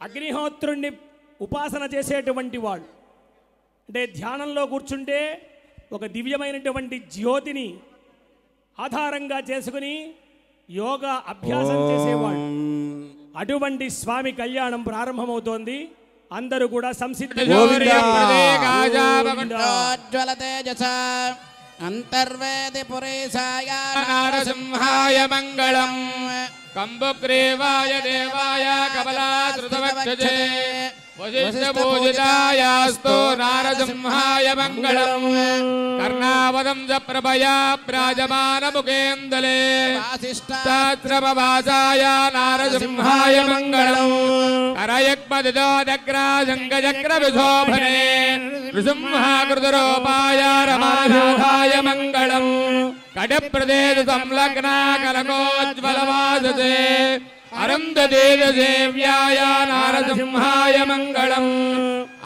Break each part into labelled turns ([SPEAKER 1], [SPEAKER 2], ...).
[SPEAKER 1] అగ్నిహోత్రుణ్ణి ఉపాసన చేసేటువంటి వాళ్ళు అంటే ధ్యానంలో కూర్చుంటే ఒక దివ్యమైనటువంటి జ్యోతిని ఆధారంగా చేసుకుని యోగా అభ్యాసం చేసేవాళ్ళు. అటువంటి స్వామి కళ్యాణం ప్రారంభమవుతోంది. అందరూ కూడా సంసిద్ధంగా
[SPEAKER 2] అంతర్వేది పురేశాయ
[SPEAKER 3] నారసింహాయ మంగళం కంబుగ్రీవాయ దేవాయ కమలాధృతవక్షజే వశిష్ఠపూజితాయాస్తు నారసింహాయ మంగళం కర్ణావదంస ప్రభయా ప్రాజమానముఖేందలే శాస్త్రమవాసాయ నారసింహాయ మంగళం కరయగ్మదిదోదగ్రాజంగచక్రవిశోభనే నృసింహాకృతరూపాయ రమానాథాయ మంగళం కడప్రదేశ సంలగ్నా కనకోజ్వలవాసతే అరుంధదేవ్యాయ నారసింహాయ మంగళం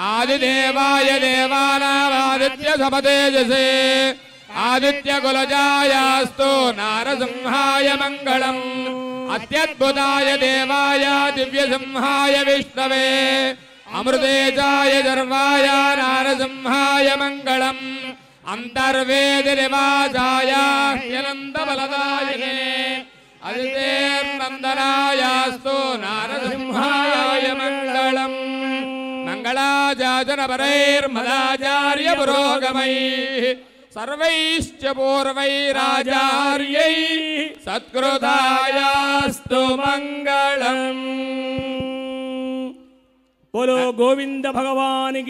[SPEAKER 3] ఆదిదేవాయ దేవానామాదిత్య సమతేజసే ఆదిత్యకులజాయాస్తు నారసింహాయ మంగళం అత్యద్భుతాయ దేవాయ దివ్యసింహాయ విష్ణవే అమృతేజాయ సర్వాయ నారసింహాయ మంగళం అంతర్వేది నివాసాయ హ్యనందబలదాయనే అదితేర్నందనాయాస్తు నారసింహాయ మంగళం మంగళాచాచనపరైర్మదాచార్య పురోగమైః సర్వైశ్చ పూర్వైరాచార్యైః సత్కృతాయాస్తు మంగళం.
[SPEAKER 1] బోలో గోవింద భగవానికి.